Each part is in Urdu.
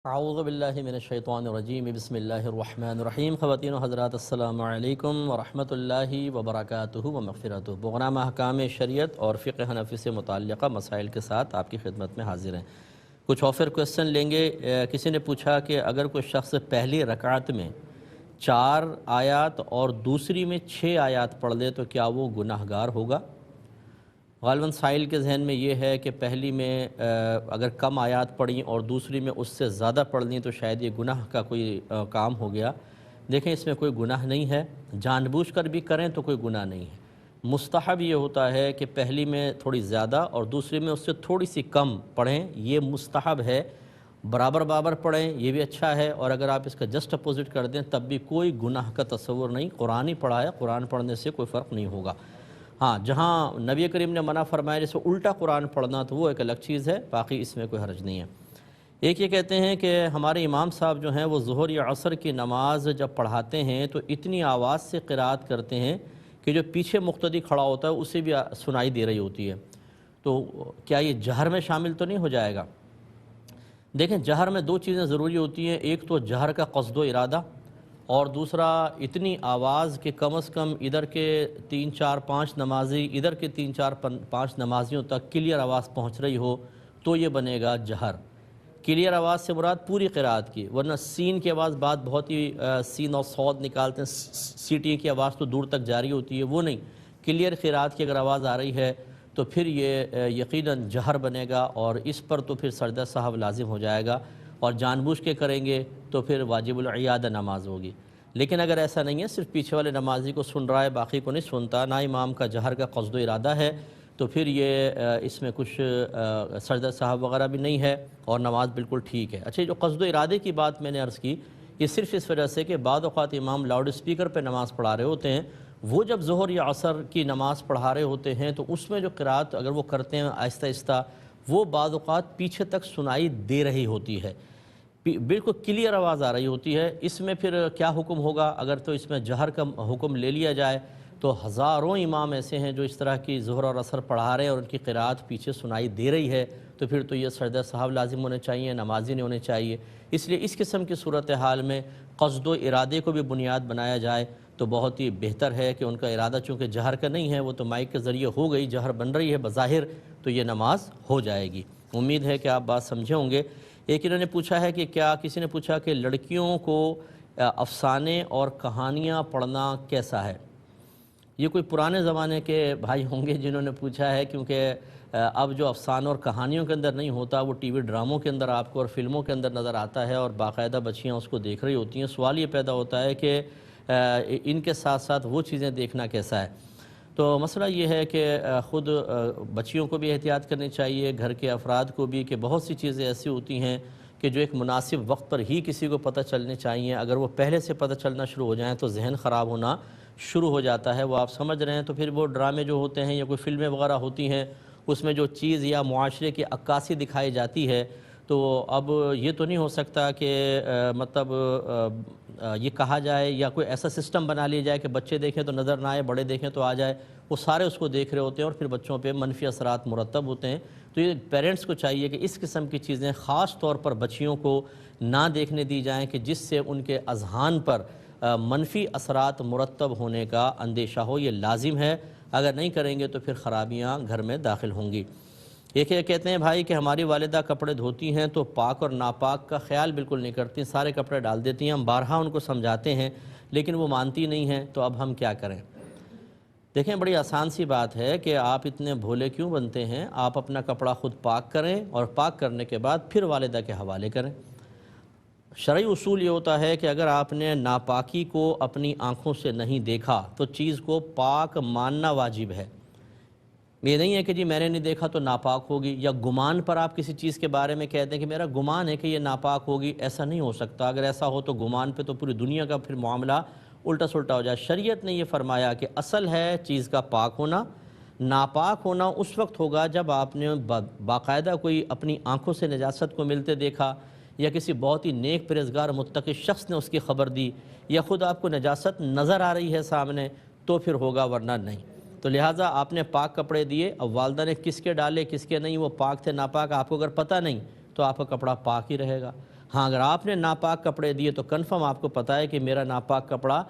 اعوذ باللہ من الشیطان الرجیم بسم اللہ الرحمن الرحیم خواتین و حضرات السلام علیکم ورحمۃ اللہ وبرکاتہ و مغفرتہ بغرام احکام شریعت اور فقہ حنفی سے متعلقہ مسائل کے ساتھ آپ کی خدمت میں حاضر ہیں۔ کچھ آفر کویسچن لیں گے۔ کسی نے پوچھا کہ اگر کوئی شخص پہلی رکعت میں 4 آیات اور دوسری میں 6 آیات پڑھ لے تو کیا وہ گناہ گار ہوگا؟ غالباً سائل کے ذہن میں یہ ہے کہ پہلی میں اگر کم آیات پڑھیں اور دوسری میں اس سے زیادہ پڑھ لیں تو شاید یہ گناہ کا کوئی کام ہو گیا۔ دیکھیں، اس میں کوئی گناہ نہیں ہے، جان بوجھ کر بھی کریں تو کوئی گناہ نہیں ہے۔ مستحب یہ ہوتا ہے کہ پہلی میں تھوڑی زیادہ اور دوسری میں اس سے تھوڑی سی کم پڑھیں، یہ مستحب ہے۔ برابر پڑھیں یہ بھی اچھا ہے، اور اگر آپ اس کا جسٹ اپوزٹ کر دیں تب بھی کوئی گناہ کا تصور نہیں۔ قرآن ہی پڑھا ہے، قرآن پڑھنے سے کوئی فرق نہیں ہوگا۔ ہاں، جہاں نبی کریم نے منع فرمایا جیسے الٹا قرآن پڑھنا تو وہ ایک الگ چیز ہے، باقی اس میں کوئی حرج نہیں ہے۔ ایک یہ کہتے ہیں کہ ہمارے امام صاحب جو ہیں وہ ظہر یا عصر کی نماز جب پڑھاتے ہیں تو اتنی آواز سے قرات کرتے ہیں کہ جو پیچھے مقتدی کھڑا ہوتا ہے اسے بھی سنائی دے رہی ہوتی ہے، تو کیا یہ جہر میں شامل تو نہیں ہو جائے گا؟ دیکھیں، جہر میں 2 چیزیں ضروری ہوتی ہیں، ایک تو جہر کا قصد و ارادہ، اور دوسرا اتنی آواز کہ کم از کم ادھر کے 3 4 5 نمازی ادھر کے 3 4 5 نمازیوں تک کلیئر آواز پہنچ رہی ہو تو یہ بنے گا جہر۔ کلیئر آواز سے مراد پوری قرات کی، ورنہ سین کی آواز بات بہت ہی سین اور صاد نکالتے ہیں، سیٹی کی آواز تو دور تک جاری ہوتی ہے، وہ نہیں۔ کلیئر قرات کی اگر آواز آ رہی ہے تو پھر یہ یقیناً جہر بنے گا، اور اس پر تو پھر سجدہ سہو لازم ہو جائے گا، اور جان بوجھ کے کریں گے تو پھر واجب العیادہ نماز ہوگی۔ لیکن اگر ایسا نہیں ہے، صرف پیچھے والے نمازی کو سن رہا ہے باقی کو نہیں سنتا، نہ امام کا جہر کا قصد و ارادہ ہے، تو پھر یہ اس میں کچھ سجدہ سہو وغیرہ بھی نہیں ہے اور نماز بالکل ٹھیک ہے۔ اچھا، جو قصد و ارادے کی بات میں نے عرض کی، یہ صرف اس وجہ سے کہ بعض اوقات امام لاؤڈ اسپیکر پہ نماز پڑھا رہے ہوتے ہیں، وہ جب ظہر یا عصر کی نماز پڑھا رہے ہوتے ہیں تو اس میں جو قرات اگر وہ کرتے ہیں آہستہ آہستہ، وہ بعض اوقات پیچھے تک سنائی دے رہی ہوتی ہے، بالکل کلیئر آواز آ رہی ہوتی ہے۔ اس میں پھر کیا حکم ہوگا؟ اگر تو اس میں جہر کا حکم لے لیا جائے تو ہزاروں امام ایسے ہیں جو اس طرح کی ظہر اور عصر پڑھا رہے ہیں اور ان کی قرات پیچھے سنائی دے رہی ہے، تو پھر تو یہ سجدہ سہو لازم ہونے چاہیے، نمازی نہیں ہونے چاہیے۔ اس لیے اس قسم کی صورتحال میں قصد و ارادے کو بھی بنیاد بنایا جائے تو بہت ہی بہتر ہے کہ ان کا ارادہ چونکہ جہر کا نہیں ہے، وہ تو مائک کے ذریعے ہو گئی، جہر بن رہی ہے بظاہر، تو یہ نماز ہو جائے گی۔ امید ہے کہ آپ بات سمجھے ہوں گے۔ ایک انہوں نے پوچھا ہے کہ کسی نے پوچھا کہ لڑکیوں کو افسانے اور کہانیاں پڑھنا کیسا ہے؟ یہ کوئی پرانے زمانے کے بھائی ہوں گے جنہوں نے پوچھا ہے، کیونکہ اب جو افسانوں اور کہانیوں کے اندر نہیں ہوتا وہ ٹی وی ڈراموں کے اندر آپ کو اور فلموں کے اندر نظر آتا ہے، اور باقاعدہ بچیاں اس کو دیکھ رہی ہوتی ہیں۔ سوال یہ پیدا ہوتا ہے کہ ان کے ساتھ ساتھ وہ چیزیں دیکھنا کیسا ہے؟ تو مسئلہ یہ ہے کہ خود بچیوں کو بھی احتیاط کرنی چاہیے، گھر کے افراد کو بھی، کہ بہت سی چیزیں ایسی ہوتی ہیں کہ جو ایک مناسب وقت پر ہی کسی کو پتہ چلنے چاہیے۔ اگر وہ پہلے سے پتہ چلنا شروع ہو جائیں تو ذہن خراب ہونا شروع ہو جاتا ہے۔ وہ آپ سمجھ رہے ہیں تو پھر وہ ڈرامے جو ہوتے ہیں یا کوئی فلمیں وغیرہ ہوتی ہیں اس میں جو چیز یا معاشرے کی عکاسی دکھائی جاتی ہے، تو اب یہ تو نہیں ہو سکتا کہ مطلب یہ کہا جائے یا کوئی ایسا سسٹم بنا لیا جائے کہ بچے دیکھیں تو نظر نہ آئے، بڑے دیکھیں تو آ جائے۔ وہ سارے اس کو دیکھ رہے ہوتے ہیں اور پھر بچوں پہ منفی اثرات مرتب ہوتے ہیں۔ تو یہ پیرنٹس کو چاہیے کہ اس قسم کی چیزیں خاص طور پر بچیوں کو نہ دیکھنے دی جائیں کہ جس سے ان کے اذہان پر منفی اثرات مرتب ہونے کا اندیشہ ہو۔ یہ لازم ہے، اگر نہیں کریں گے تو پھر خرابیاں گھر میں داخل ہوں گی۔ ایک یہ کہتے ہیں بھائی کہ ہماری والدہ کپڑے دھوتی ہیں تو پاک اور ناپاک کا خیال بالکل نہیں کرتی، سارے کپڑے ڈال دیتی ہیں۔ ہم بارہا ان کو سمجھاتے ہیں لیکن وہ مانتی نہیں ہیں، تو اب ہم کیا کریں؟ دیکھیں، بڑی آسان سی بات ہے کہ آپ اتنے بھولے کیوں بنتے ہیں؟ آپ اپنا کپڑا خود پاک کریں اور پاک کرنے کے بعد پھر والدہ کے حوالے کریں۔ شرعی اصول یہ ہوتا ہے کہ اگر آپ نے ناپاکی کو اپنی آنکھوں سے نہیں دیکھا تو چیز کو پاک ماننا واجب ہے۔ یہ نہیں ہے کہ جی میں نے نہیں دیکھا تو ناپاک ہوگی، یا گمان پر آپ کسی چیز کے بارے میں کہتے ہیں کہ میرا گمان ہے کہ یہ ناپاک ہوگی، ایسا نہیں ہو سکتا۔ اگر ایسا ہو تو گمان پہ تو پوری دنیا کا پھر معاملہ الٹا سلٹا ہو جائے۔ شریعت نے یہ فرمایا کہ اصل ہے چیز کا پاک ہونا، ناپاک ہونا اس وقت ہوگا جب آپ نے باقاعدہ کوئی اپنی آنکھوں سے نجاست کو ملتے دیکھا، یا کسی بہت ہی نیک پرہیزگار متقی شخص نے اس کی خبر دی، یا خود آپ کو نجاست نظر آ رہی ہے سامنے، تو پھر ہوگا، ورنہ نہیں۔ تو لہٰذا آپ نے پاک کپڑے دیے، اب والدہ نے کس کے ڈالے کس کے نہیں، وہ پاک تھے ناپاک آپ کو اگر پتہ نہیں تو آپ کا کپڑا پاک ہی رہے گا۔ ہاں اگر آپ نے ناپاک کپڑے دیے تو کنفرم آپ کو پتہ ہے کہ میرا ناپاک کپڑا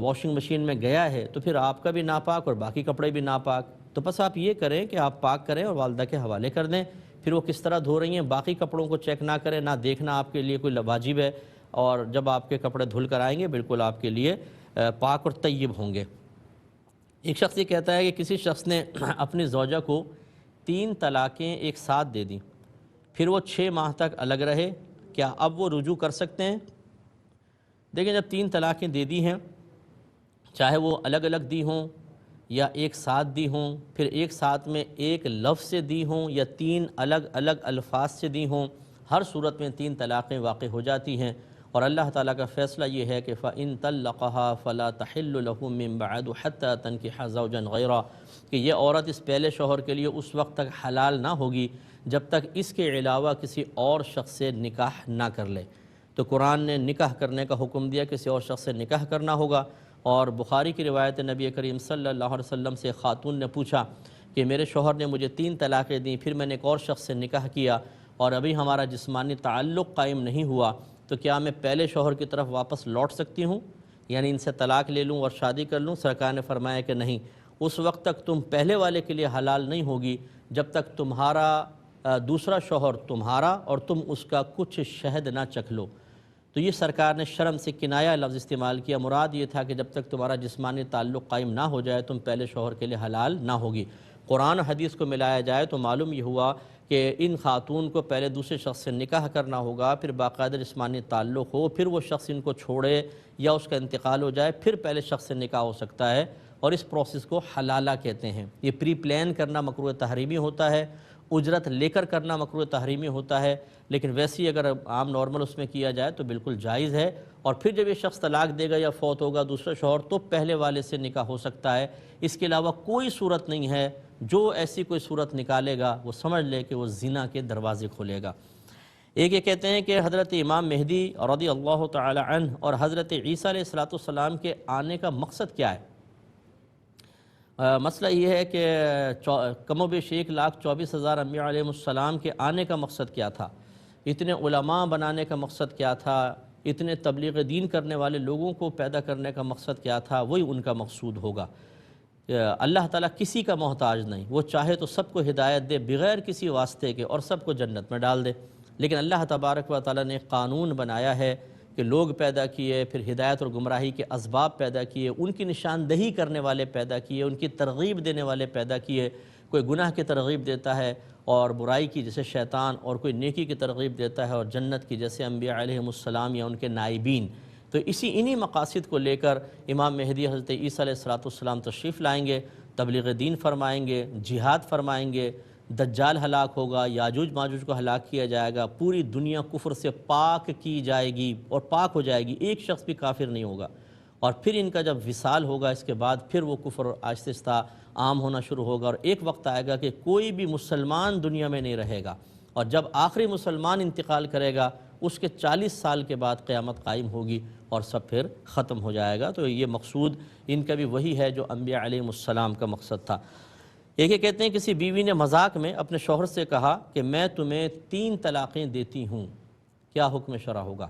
واشنگ مشین میں گیا ہے، تو پھر آپ کا بھی ناپاک اور باقی کپڑے بھی ناپاک، تو بس آپ یہ کریں کہ آپ پاک کریں اور والدہ کے حوالے کر دیں، پھر وہ کس طرح دھو رہی ہیں باقی کپڑوں کو چیک نہ کریں، نہ دیکھنا آپ کے لیے کوئی واجب ہے، اور جب آپ کے کپڑے دھل کر آئیں گے بالکل آپ کے لیے پاک اور طیب ہوں گے۔ ایک شخص یہ کہتا ہے کہ کسی شخص نے اپنی زوجہ کو 3 طلاقیں ایک ساتھ دے دیں، پھر وہ 6 ماہ تک الگ رہے، کیا اب وہ رجوع کر سکتے ہیں؟ دیکھیں جب 3 طلاقیں دے دی ہیں، چاہے وہ الگ الگ دی ہوں یا ایک ساتھ دی ہوں، پھر ایک ساتھ میں ایک لفظ سے دی ہوں یا 3 الگ الگ الفاظ سے دی ہوں، ہر صورت میں 3 طلاقیں واقع ہو جاتی ہیں، اور اللہ تعالیٰ کا فیصلہ یہ ہے کہ فَإِن طَلَّقَهَا فَلَا تَحِلُّ لَهُ مِن بَعْدُ حَتَّى تَنكِحَ زَوْجًا غَيْرَهُ، کہ یہ عورت اس پہلے شوہر کے لیے اس وقت تک حلال نہ ہوگی جب تک اس کے علاوہ کسی اور شخص سے نکاح نہ کر لے۔ تو قرآن نے نکاح کرنے کا حکم دیا، کسی اور شخص سے نکاح کرنا ہوگا۔ اور بخاری کی روایت نبی کریم صلی اللہ علیہ وسلم سے خاتون نے پوچھا کہ میرے شوہر نے مجھے 3 طلاقیں دیں، پھر میں نے ایک اور شخص سے نکاح کیا اور ابھی ہمارا جسمانی تعلق قائم نہیں ہوا، تو کیا میں پہلے شوہر کی طرف واپس لوٹ سکتی ہوں، یعنی ان سے طلاق لے لوں اور شادی کر لوں؟ سرکار نے فرمایا کہ نہیں، اس وقت تک تم پہلے والے کے لیے حلال نہیں ہوگی جب تک تمہارا دوسرا شوہر تمہارا اور تم اس کا کچھ شہد نہ چکھ لو۔ تو یہ سرکار نے شرم سے کنایہ لفظ استعمال کیا، مراد یہ تھا کہ جب تک تمہارا جسمانی تعلق قائم نہ ہو جائے تم پہلے شوہر کے لیے حلال نہ ہوگی۔ قرآن حدیث کو ملایا جائے تو معلوم یہ ہوا کہ ان خاتون کو پہلے دوسرے شخص سے نکاح کرنا ہوگا، پھر باقاعدہ جسمانی تعلق ہو، پھر وہ شخص ان کو چھوڑے یا اس کا انتقال ہو جائے، پھر پہلے شخص سے نکاح ہو سکتا ہے، اور اس پروسیس کو حلالہ کہتے ہیں۔ یہ پری پلان کرنا مکروہ تحریمی ہوتا ہے، اجرت لے کر کرنا مکروہ تحریمی ہوتا ہے، لیکن ویسی اگر عام نارمل اس میں کیا جائے تو بالکل جائز ہے۔ اور پھر جب یہ شخص طلاق دے گا یا فوت ہوگا دوسرا شوہر، تو پہلے والے سے نکاح ہو سکتا ہے۔ اس کے علاوہ کوئی صورت نہیں ہے، جو ایسی کوئی صورت نکالے گا وہ سمجھ لے کہ وہ زنا کے دروازے کھولے گا۔ ایک یہ کہتے ہیں کہ حضرت امام مہدی رضی اللہ تعالی عنہ اور حضرت عیسیٰ علیہ السلام کے آنے کا مقصد کیا ہے؟ مسئلہ یہ ہے کہ کم و بیش 1,24,000 انبیاء علیہ السلام کے آنے کا مقصد کیا تھا، اتنے علماء بنانے کا مقصد کیا تھا، اتنے تبلیغ دین کرنے والے لوگوں کو پیدا کرنے کا مقصد کیا تھا، وہی ان کا مقصود ہوگا۔ اللہ تعالیٰ کسی کا محتاج نہیں، وہ چاہے تو سب کو ہدایت دے بغیر کسی واسطے کے اور سب کو جنت میں ڈال دے، لیکن اللہ تبارک و تعالیٰ نے قانون بنایا ہے کہ لوگ پیدا کیے، پھر ہدایت اور گمراہی کے اسباب پیدا کیے، ان کی نشاندہی کرنے والے پیدا کیے، ان کی ترغیب دینے والے پیدا کیے۔ کوئی گناہ کی ترغیب دیتا ہے اور برائی کی جیسے شیطان، اور کوئی نیکی کی ترغیب دیتا ہے اور جنت کی جیسے انبیاء علیہ السلام یا ان کے نائبین۔ تو انہی مقاصد کو لے کر امام مہدی حضرت عیسیٰ علیہ السلام تشریف لائیں گے، تبلیغ دین فرمائیں گے، جہاد فرمائیں گے، دجال ہلاک ہوگا، یاجوج ماجوج کو ہلاک کیا جائے گا، پوری دنیا کفر سے پاک کی جائے گی اور پاک ہو جائے گی، ایک شخص بھی کافر نہیں ہوگا، اور پھر ان کا جب وصال ہوگا اس کے بعد پھر وہ کفر آہستہ آہستہ عام ہونا شروع ہوگا، اور ایک وقت آئے گا کہ کوئی بھی مسلمان دنیا میں نہیں رہے گا، اور جب آخری مسلمان انتقال کرے گا اس کے 40 سال کے بعد قیامت قائم ہوگی اور سب پھر ختم ہو جائے گا۔ تو یہ مقصود ان کا بھی وہی ہے جو انبیاء علیہ السلام کا مقصد تھا۔ ایک یہ کہتے ہیں کسی بیوی نے مذاق میں اپنے شوہر سے کہا کہ میں تمہیں 3 طلاقیں دیتی ہوں، کیا حکم شرع ہوگا؟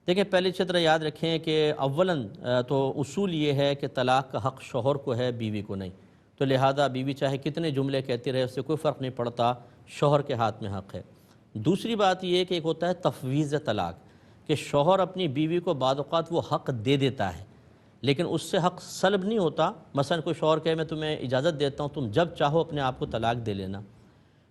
دیکھیں پہلے اچھی طرح یاد رکھیں کہ اولاً تو اصول یہ ہے کہ طلاق کا حق شوہر کو ہے، بیوی کو نہیں، تو لہذا بیوی چاہے کتنے جملے کہتی رہے اس سے کوئی فرق نہیں پڑتا، شوہر کے ہاتھ میں حق ہے۔ دوسری بات یہ ہے کہ ایک ہوتا ہے تفویض طلاق، کہ شوہر اپنی بیوی کو بعض اوقات وہ حق دے دیتا ہے لیکن اس سے حق سلب نہیں ہوتا۔ مثلا کوئی شوہر کہے میں تمہیں اجازت دیتا ہوں تم جب چاہو اپنے آپ کو طلاق دے لینا،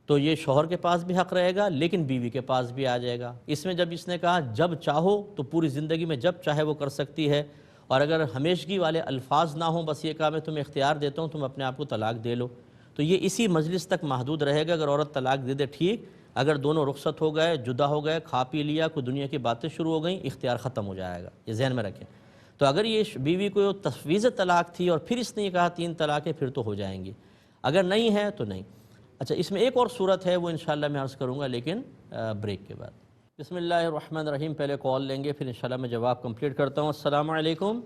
تو یہ شوہر کے پاس بھی حق رہے گا لیکن بیوی کے پاس بھی آ جائے گا۔ اس میں جب اس نے کہا جب چاہو تو پوری زندگی میں جب چاہے وہ کر سکتی ہے، اور اگر ہمیشگی والے الفاظ نہ ہوں، بس یہ کہا میں تمہیں اختیار دیتا ہوں تم اپنے آپ کو طلاق دے لو، تو یہ اسی مجلس تک محدود رہے گا۔ اگر عورت طلاق دے دے ٹھیک، اگر دونوں رخصت ہو گئے، جدا ہو گئے، کھا پی لیا، کوئی دنیا کی باتیں شروع ہو گئیں، اختیار ختم ہو جائے گا، یہ ذہن میں رکھیں۔ تو اگر یہ بیوی کو تفویض طلاق تھی اور پھر اس نے یہ کہا 3 طلاقیں، پھر تو ہو جائیں گی، اگر نہیں ہے تو نہیں۔ اچھا اس میں ایک اور صورت ہے وہ انشاءاللہ میں عرض کروں گا لیکن بریک کے بعد۔ بسم اللہ الرحمن الرحیم، پہلے کال لیں گے پھر انشاءاللہ میں جواب کمپلیٹ کرتا ہوں۔ السلام علیکم۔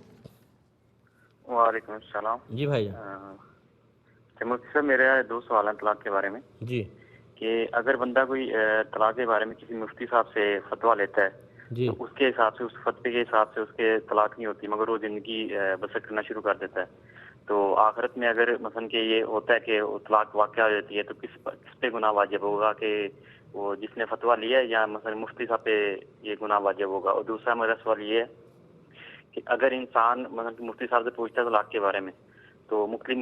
وعلیکم السلام۔ جی بھائی مفتی صاحب میرے 2 سوال ہیں طلاق کے بارے میں۔ جی کہ اگر بندہ کوئی طلاق کے بارے میں کسی مفتی صاحب سے فتویٰ لیتا ہے جی تو اس کے حساب سے اس فتوے کے حساب سے اس کے طلاق نہیں ہوتی مگر وہ زندگی بسر کرنا شروع کر دیتا ہے، تو آخرت میں اگر مثلا کہ یہ ہوتا ہے کہ وہ طلاق واقع ہو جاتی ہے تو کس پہ گناہ واجب ہوگا، کہ وہ جس نے فتویٰ لیا ہے یا مثلا مفتی صاحب پہ یہ گناہ واجب ہوگا؟ اور دوسرا میرا سوال یہ ہے کہ اگر انسان مثلا کہ مفتی صاحب سے پوچھتا ہے طلاق کے بارے میں تو مختلف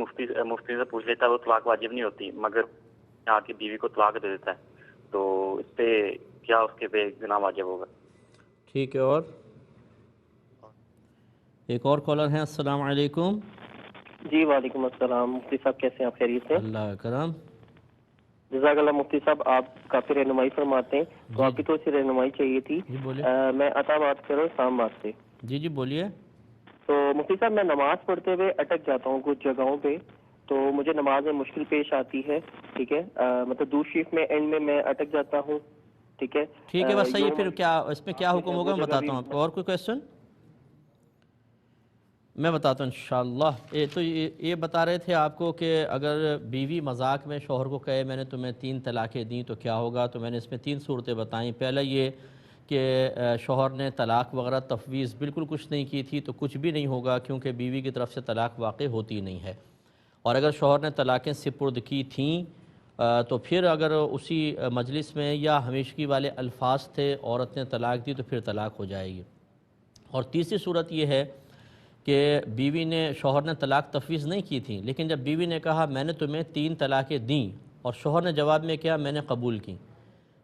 مفتی سے پوچھ لیتا ہے، وہ طلاق واجب نہیں ہوتی مگر آ کے بیوی کو طلاق دے دیتا ہے، تو اس پہ کیا اس کے پہ گناہ واجب ہوگا؟ ٹھیک ہے، اور ایک اور کالر ہیں۔ السلام علیکم۔ جی وعلیکم السلام، مفتی صاحب کیسے ہیں آپ؟ خیریت سے؟ اللہ کا کرم۔ جزاک اللہ مفتی صاحب، آپ کافی رہنمائی فرماتے ہیں، تو جی آپ کی تھوڑی سی رہنمائی چاہیے تھی۔ جی بولیے۔ میں عطا بات کر رہا ہوں اسلام آباد سے۔ جی بولیے۔ تو مفتی صاحب میں نماز پڑھتے ہوئے اٹک جاتا ہوں کچھ جگہوں پہ، تو مجھے نماز میں مشکل پیش آتی ہے، ٹھیک ہے، مطلب دوسری شیفٹ میں اینڈ میں اٹک جاتا ہوں، ٹھیک ہے۔ ٹھیک ہے، بس صحیح ہے۔ پھر کیا اس میں کیا حکم ہوگا میں بتاتا ہوں آپ کو۔ اور کوئی کویشچن؟ میں بتاتا ہوں انشاءاللہ۔ تو یہ بتا رہے تھے آپ کو کہ اگر بیوی مذاق میں شوہر کو کہے میں نے تمہیں 3 طلاقیں دیں تو کیا ہوگا، تو میں نے اس میں 3 صورتیں بتائیں۔ پہلا یہ کہ شوہر نے طلاق وغیرہ تفویض بالکل کچھ نہیں کی تھی تو کچھ بھی نہیں ہوگا، کیونکہ بیوی کی طرف سے طلاق واقع ہوتی نہیں ہے۔ اور اگر شوہر نے طلاقیں سپرد کی تھیں تو پھر اگر اسی مجلس میں یا ہمیشگی والے الفاظ تھے، عورت نے طلاق دی تو پھر طلاق ہو جائے گی۔ اور تیسری صورت یہ ہے کہ بیوی نے شوہر نے طلاق تفویض نہیں کی تھی، لیکن جب بیوی نے کہا میں نے تمہیں 3 طلاقیں دیں اور شوہر نے جواب میں کیا میں نے قبول کی،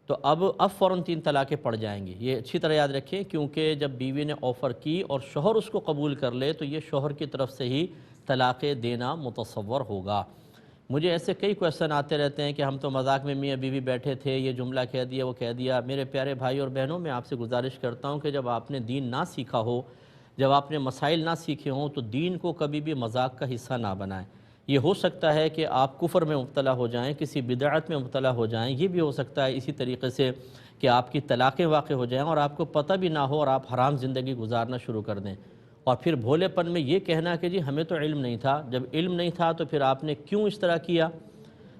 تو اب فوراً 3 طلاقیں پڑ جائیں گی۔ یہ اچھی طرح یاد رکھیں، کیونکہ جب بیوی نے آفر کی اور شوہر اس کو قبول کر لے تو یہ شوہر کی طرف سے ہی طلاقیں دینا متصور ہوگا۔ مجھے ایسے کئی کویشچن آتے رہتے ہیں کہ ہم تو مذاق میں میاں بیوی بیٹھے تھے، یہ جملہ کہہ دیا وہ کہہ دیا۔ میرے پیارے بھائی اور بہنوں، میں آپ سے گزارش کرتا ہوں کہ جب آپ نے دین نہ سیکھا ہو، جب آپ نے مسائل نہ سیکھے ہوں تو دین کو کبھی بھی مذاق کا حصہ نہ بنائیں۔ یہ ہو سکتا ہے کہ آپ کفر میں مبتلا ہو جائیں، کسی بدعت میں مبتلا ہو جائیں، یہ بھی ہو سکتا ہے اسی طریقے سے کہ آپ کی طلاقیں واقع ہو جائیں اور آپ کو پتہ بھی نہ ہو اور آپ حرام زندگی گزارنا شروع کر دیں، اور پھر بھولے پن میں یہ کہنا کہ جی ہمیں تو علم نہیں تھا۔ جب علم نہیں تھا تو پھر آپ نے کیوں اس طرح کیا؟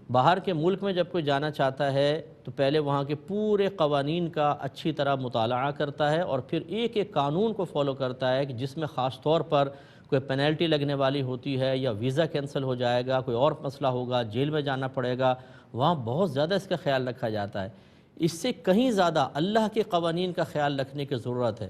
باہر کے ملک میں جب کوئی جانا چاہتا ہے تو پہلے وہاں کے پورے قوانین کا اچھی طرح مطالعہ کرتا ہے اور پھر ایک ایک قانون کو فالو کرتا ہے کہ جس میں خاص طور پر کوئی پینلٹی لگنے والی ہوتی ہے یا ویزا کینسل ہو جائے گا، کوئی اور مسئلہ ہوگا، جیل میں جانا پڑے گا، وہاں بہت زیادہ اس کا خیال رکھا جاتا ہے۔ اس سے کہیں زیادہ اللہ کے قوانین کا خیال رکھنے کی ضرورت ہے۔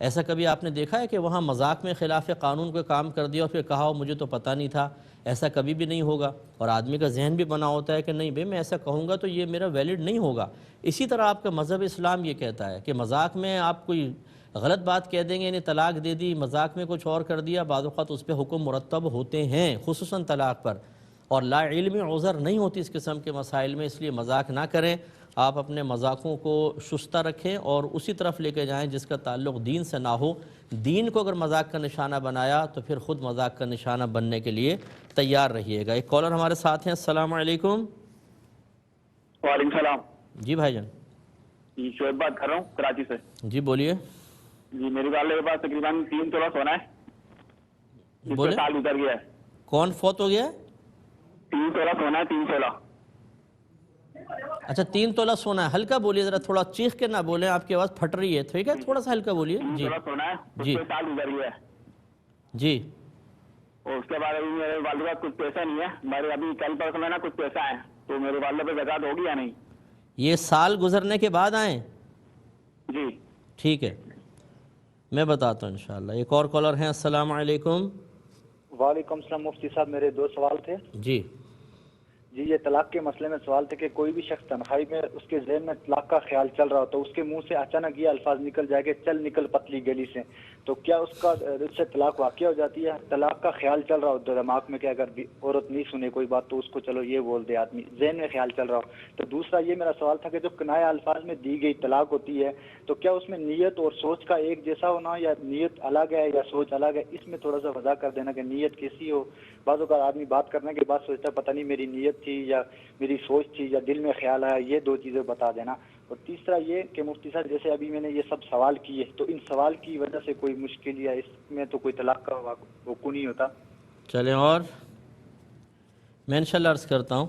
ایسا کبھی آپ نے دیکھا ہے کہ وہاں مذاق میں خلاف قانون کوئی کام کر دیا اور پھر کہا ہو مجھے تو پتہ نہیں تھا؟ ایسا کبھی بھی نہیں ہوگا، اور آدمی کا ذہن بھی بنا ہوتا ہے کہ نہیں بھئی میں ایسا کہوں گا تو یہ میرا ویلڈ نہیں ہوگا۔ اسی طرح آپ کا مذہب اسلام یہ کہتا ہے کہ مذاق میں آپ کوئی غلط بات کہہ دیں گے، یعنی طلاق دے دی، مذاق میں کچھ اور کر دیا، بعض اوقات اس پہ حکم مرتب ہوتے ہیں، خصوصاً طلاق پر، اور لا علمی عذر نہیں ہوتی اس قسم کے مسائل میں، اس لیے مذاق نہ کریں۔ آپ اپنے مذاقوں کو شستہ رکھیں اور اسی طرف لے کے جائیں جس کا تعلق دین سے نہ ہو۔ دین کو اگر مذاق کا نشانہ بنایا تو پھر خود مذاق کا نشانہ بننے کے لیے تیار رہیے گا۔ ایک کالر ہمارے ساتھ ہیں۔ السلام علیکم۔ وعلیکم السلام۔ جی بھائی جان۔ جی شعیب بات کر رہا ہوں کراچی سے۔ جی بولیے۔ جی میری والدہ کے پاس تقریباً 3 تولہ سونا ہے، جس بولے پہ سال گزر گیا ہے۔ کون فوت ہو گیا؟ 3 تولہ سونا ہے، 3 تولہ۔ اچھا 3 تولہ سونا ہے۔ ہلکا بولیے ذرا، تھوڑا چیخ کے نہ بولیں، آپ کی آواز پھٹ رہی ہے، ٹھیک ہے؟ تھوڑا سا ہلکا بولیے۔ 3 جی تولہ سونا ہے، اس جی پہ سال گزر گیا ہے، جی اور اس کے بعد ابھی میرے والد کے پاس کچھ پیسہ نہیں ہے، میرے ابھی کل پرسوں میں نا کچھ پیسہ ہے، تو میرے والدہ پہ زکوٰۃ ہوگی یا نہیں؟ یہ سال گزرنے کے بعد آئیں؟ جی ٹھیک ہے، میں بتاتا ہوں انشاءاللہ۔ ایک اور کالر ہیں۔ السلام علیکم۔ وعلیکم السلام مفتی صاحب، میرے 2 سوال تھے۔ جی جی یہ طلاق کے مسئلے میں سوال تھے کہ کوئی بھی شخص تنہائی میں اس کے ذہن میں طلاق کا خیال چل رہا ہو تو اس کے منہ سے اچانک یہ الفاظ نکل جائے کہ چل نکل پتلی گلی سے، تو کیا اس کا اس سے طلاق واقع ہو جاتی ہے؟ طلاق کا خیال چل رہا ہو دماغ میں کہ اگر عورت نہیں سنے کوئی بات تو اس کو چلو یہ بول دے آدمی، ذہن میں خیال چل رہا ہو۔ تو دوسرا یہ میرا سوال تھا کہ جو کنایہ الفاظ میں دی گئی طلاق ہوتی ہے تو کیا اس میں نیت اور سوچ کا ایک جیسا ہونا، یا نیت الگ ہے یا سوچ الگ ہے؟ اس میں تھوڑا سا وضاح کر دینا کہ نیت کیسی ہو۔ بعض اوقات آدمی بات کرنے کے بعد سوچتا ہے پتہ نہیں میری نیت تھی یا میری سوچ تھی یا دل میں خیال آیا، یہ 2 چیزیں بتا دینا۔ اور تیسرا یہ کہ مفتی صاحب جیسے ابھی میں نے یہ سب سوال کیے تو ان سوال کی وجہ سے کوئی مشکل یا اس میں تو کوئی طلاق کا وقوع نہیں ہوتا؟ چلیں، اور میں انشاءاللہ عرض کرتا ہوں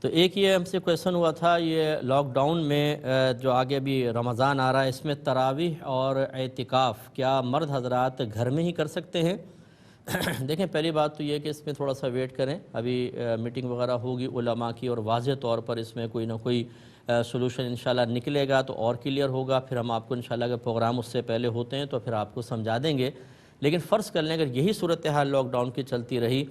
تو ایک یہ ہم سے کویشچن ہوا تھا، یہ لاک ڈاؤن میں جو آگے بھی رمضان آ رہا ہے، اس میں تراویح اور اعتکاف کیا مرد حضرات گھر میں ہی کر سکتے ہیں؟ دیکھیں پہلی بات تو یہ کہ اس میں تھوڑا سا ویٹ کریں، ابھی میٹنگ وغیرہ ہوگی علماء کی اور واضح طور پر اس میں کوئی نہ کوئی سولوشن انشاءاللہ نکلے گا تو اور کلیئر ہوگا، پھر ہم آپ کو انشاءاللہ اگر پروگرام اس سے پہلے ہوتے ہیں تو پھر آپ کو سمجھا دیں گے۔ لیکن فرض کر لیں اگر یہی صورتحال لاک ڈاؤن کی چلتی رہی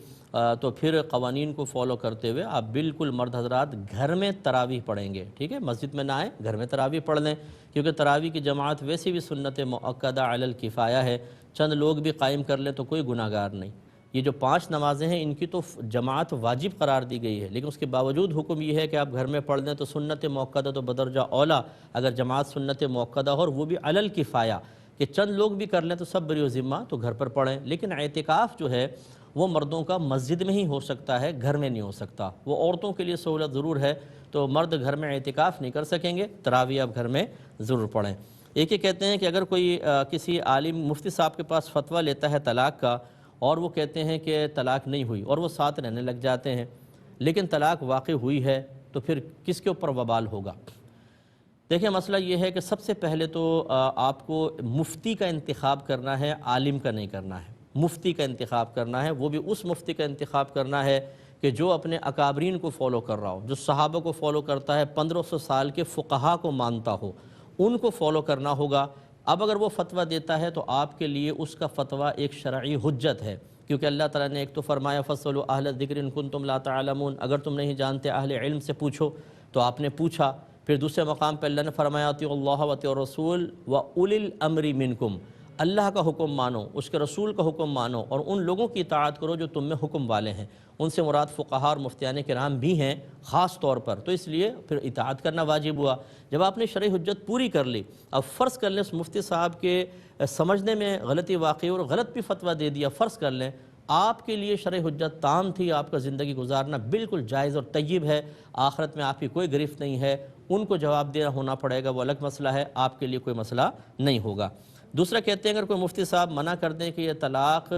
تو پھر قوانین کو فالو کرتے ہوئے آپ بالکل مرد حضرات گھر میں تراویح پڑھیں گے، ٹھیک ہے؟ مسجد میں نہ آئیں، گھر میں تراویح پڑھ لیں، کیونکہ تراویح کی جماعت ویسے بھی سنت مؤکدہ علی الکفایہ ہے، چند لوگ بھی قائم کر لیں تو کوئی گناہ گار نہیں۔ یہ جو 5 نمازیں ہیں ان کی تو جماعت واجب قرار دی گئی ہے، لیکن اس کے باوجود حکم یہ ہے کہ آپ گھر میں پڑھ دیں، تو سنت مؤکدہ تو بدرجہ اولا اگر جماعت سنت مؤکدہ ہو اور وہ بھی علی الکفایہ کہ چند لوگ بھی کر لیں تو سب بری و ذمہ تو گھر پر پڑھیں۔ لیکن اعتکاف جو ہے وہ مردوں کا مسجد میں ہی ہو سکتا ہے، گھر میں نہیں ہو سکتا، وہ عورتوں کے لیے سہولت ضرور ہے، تو مرد گھر میں اعتکاف نہیں کر سکیں گے، تراویح آپ گھر میں ضرور پڑھیں۔ ایک یہ کہتے ہیں کہ اگر کوئی کسی عالم مفتی صاحب کے پاس فتویٰ لیتا ہے طلاق کا اور وہ کہتے ہیں کہ طلاق نہیں ہوئی اور وہ ساتھ رہنے لگ جاتے ہیں، لیکن طلاق واقع ہوئی ہے، تو پھر کس کے اوپر وبال ہوگا؟ دیکھیں مسئلہ یہ ہے کہ سب سے پہلے تو آپ کو مفتی کا انتخاب کرنا ہے، عالم کا نہیں کرنا ہے، مفتی کا انتخاب کرنا ہے، وہ بھی اس مفتی کا انتخاب کرنا ہے کہ جو اپنے اکابرین کو فالو کر رہا ہو، جو صحابہ کو فالو کرتا ہے، 1500 سال کے فقہا کو مانتا ہو، ان کو فالو کرنا ہوگا۔ اب اگر وہ فتویٰ دیتا ہے تو آپ کے لیے اس کا فتویٰ ایک شرعی حجت ہے، کیونکہ اللہ تعالیٰ نے ایک تو فرمایا فَاسْأَلُوا أَهْلَ الذِّكْرِ إِن كُنتُمْ لَا تَعْلَمُونَ، اگر تم نہیں جانتے اہل علم سے پوچھو، تو آپ نے پوچھا۔ پھر دوسرے مقام پہ اللہ نے فرمایا اطیعوا اللہ واطیعوا الرسول وَأُولِي الْأَمْرِ مِنْكُمْ، اللہ کا حکم مانو، اس کے رسول کا حکم مانو، اور ان لوگوں کی اطاعت کرو جو تم میں حکم والے ہیں۔ ان سے مراد فقہاء اور مفتیان کرام بھی ہیں خاص طور پر، تو اس لیے پھر اطاعت کرنا واجب ہوا۔ جب آپ نے شرعی حجت پوری کر لی، اب فرض کر لیں اس مفتی صاحب کے سمجھنے میں غلطی واقعی اور غلط بھی فتویٰ دے دیا، فرض کر لیں آپ کے لیے شرعی حجت تام تھی، آپ کا زندگی گزارنا بالکل جائز اور طیب ہے، آخرت میں آپ کی کوئی گرفت نہیں ہے، ان کو جواب دینا ہونا پڑے گا، وہ الگ مسئلہ ہے، آپ کے لیے کوئی مسئلہ نہیں ہوگا۔ دوسرا کہتے ہیں اگر کوئی مفتی صاحب منع کر دیں کہ یہ طلاق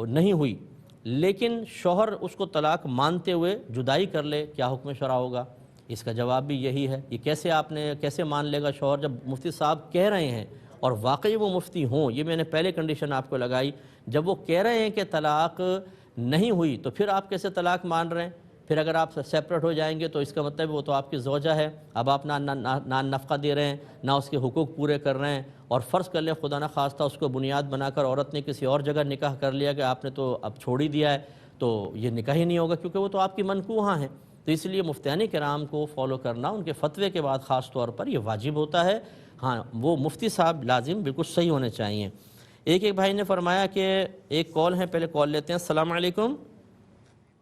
نہیں ہوئی، لیکن شوہر اس کو طلاق مانتے ہوئے جدائی کر لے، کیا حکم شرع ہوگا؟ اس کا جواب بھی یہی ہے۔ یہ کیسے مان لے گا شوہر جب مفتی صاحب کہہ رہے ہیں اور واقعی وہ مفتی ہوں؟ یہ میں نے پہلے کنڈیشن آپ کو لگائی، جب وہ کہہ رہے ہیں کہ طلاق نہیں ہوئی تو پھر آپ کیسے طلاق مان رہے ہیں؟ پھر اگر آپ سیپریٹ ہو جائیں گے تو اس کا مطلب وہ تو آپ کی زوجہ ہے، اب آپ نہ نفقہ دے رہے ہیں، نہ اس کے حقوق پورے کر رہے ہیں، اور فرض کر لیں خدا نہ خواستہ اس کو بنیاد بنا کر عورت نے کسی اور جگہ نکاح کر لیا کہ آپ نے تو اب چھوڑ ہی دیا ہے، تو یہ نکاح ہی نہیں ہوگا کیونکہ وہ تو آپ کی منکوحہ ہیں۔ تو اس لیے مفتیان کرام کو فالو کرنا ان کے فتوے کے بعد خاص طور پر یہ واجب ہوتا ہے۔ ہاں وہ مفتی صاحب لازم بالکل صحیح ہونے چاہیے۔ ایک بھائی نے فرمایا کہ ایک کال ہے، پہلے کال لیتے ہیں۔ السلام علیکم۔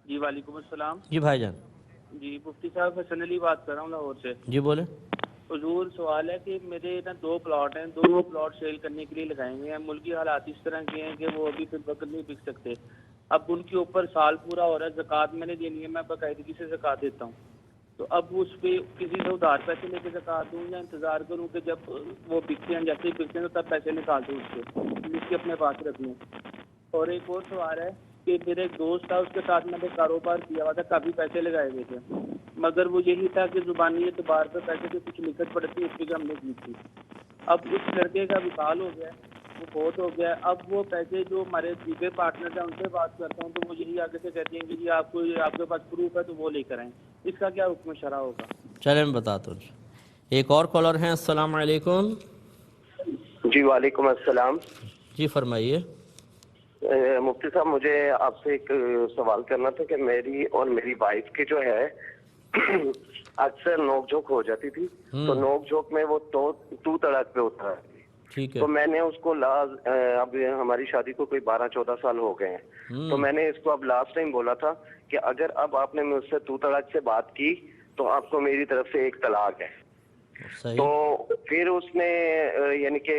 جی وعلیکم السلام۔ جی بھائی جان۔ جی مفتی صاحب حسن علی بات کر رہا ہوں لاہور سے۔ جی بولے۔ حضور سوال ہے کہ میرے نا 2 پلاٹ ہیں، 2 پلاٹ سیل کرنے کے لیے لگائے ہوئے ہیں، ملکی حالات اس طرح کے ہیں کہ وہ ابھی فی الوقت نہیں بک سکتے۔ اب ان کے اوپر سال پورا ہو رہا ہے، زکوٰۃ میں نے دینی ہے، میں باقاعدگی سے زکوٰۃ دیتا ہوں، تو اب اس پہ کسی سے ادھار پیسے لے کے زکوٰۃ دوں یا انتظار کروں کہ جب وہ بکتے ہیں، جیسے ہی بکتے ہیں تو تب پیسے نکال دوں اس سے، جس کے اپنے پاس رکھنے۔ اور ایک اور سوال ہے کہ میرے ایک دوست تھا، اس کے ساتھ میں نے کاروبار کیا ہوا تھا، کافی پیسے لگائے ہوئے تھے، مگر وہ یہی تھا کہ زبانی اعتبار پر پیسے کی کچھ لکھت پڑتی اس کی ہم نے کی تھی۔ اب اس لڑکے کا وصال ہو گیا، وہ فوت ہو گیا، اب وہ پیسے جو ہمارے دیگر پارٹنر ہیں ان سے بات کرتا ہوں تو وہ یہی آگے سے کہتے ہیں کہ جی آپ کے پاس پروف ہے تو وہ لے کر آئیں، اس کا کیا حکم شرع ہوگا؟ چلیں میں بتاتا ہوں۔ ایک اور کالر ہیں۔ السلام علیکم۔ جی وعلیکم السلام۔ جی فرمائیے۔ مفتی صاحب مجھے آپ سے ایک سوال کرنا تھا کہ میری اور میری وائف کی جو ہے اکثر نوک جھوک ہو جاتی تھی، تو نوک جھوک میں وہ تو طلاق پہ ہوتا ہے، ٹھیک ہے، تو میں نے اس کو اب ہماری شادی کو کوئی 12-14 سال ہو گئے ہیں، تو میں نے اس کو اب لاسٹ ٹائم بولا تھا کہ اگر اب آپ نے مجھ سے تو طلاق سے بات کی تو آپ کو میری طرف سے ایک طلاق ہے۔ تو پھر اس نے یعنی کہ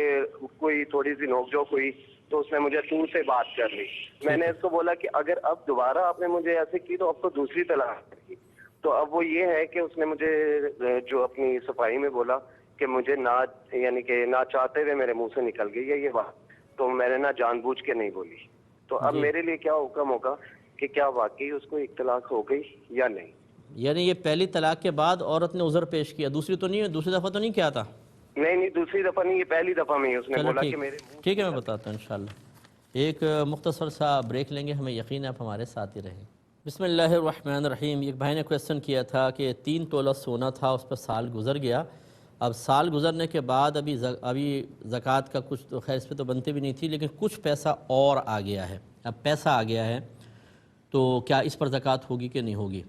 کوئی تھوڑی سی نوک جھوک ہوئی تو اس نے مجھے تو سے بات کر لی، میں نے اس کو بولا کہ اگر اب دوبارہ آپ نے مجھے ایسے کی تو اب تو دوسری طلاق کی۔ تو اب وہ یہ ہے کہ اس نے مجھے جو اپنی صفائی میں بولا کہ مجھے یعنی کہ نہ چاہتے ہوئے میرے منہ سے نکل گئی ہے یہ بات، تو میں نے نہ جان بوجھ کے نہیں بولی، تو اب میرے لیے کیا حکم ہوگا کہ کیا واقعی اس کو ایک طلاق ہو گئی یا نہیں؟ یعنی یہ پہلی طلاق کے بعد عورت نے عذر پیش کیا، دوسری تو نہیں ہے، دوسری دفعہ تو نہیں کیا تھا؟ نہیں دوسری دفعہ نہیں، یہ پہلی دفعہ میں اس نے بولا کہ میرے ٹھیک ہے، میں بتاتا ہوں انشاءاللہ۔ ایک مختصر سا بریک لیں گے، ہمیں یقین ہے آپ ہمارے ساتھ ہی رہیں۔ بسم اللہ الرحمن الرحیم۔ ایک بھائی نے کویسچن کیا تھا کہ 3 تولہ سونا تھا، اس پر سال گزر گیا، اب سال گزرنے کے بعد ابھی زکوٰۃ کا کچھ تو خیر اس پہ تو بنتی بھی نہیں تھی، لیکن کچھ پیسہ اور آ گیا ہے، اب پیسہ آ گیا ہے تو کیا اس پر زکوٰۃ ہوگی کہ نہیں ہوگی؟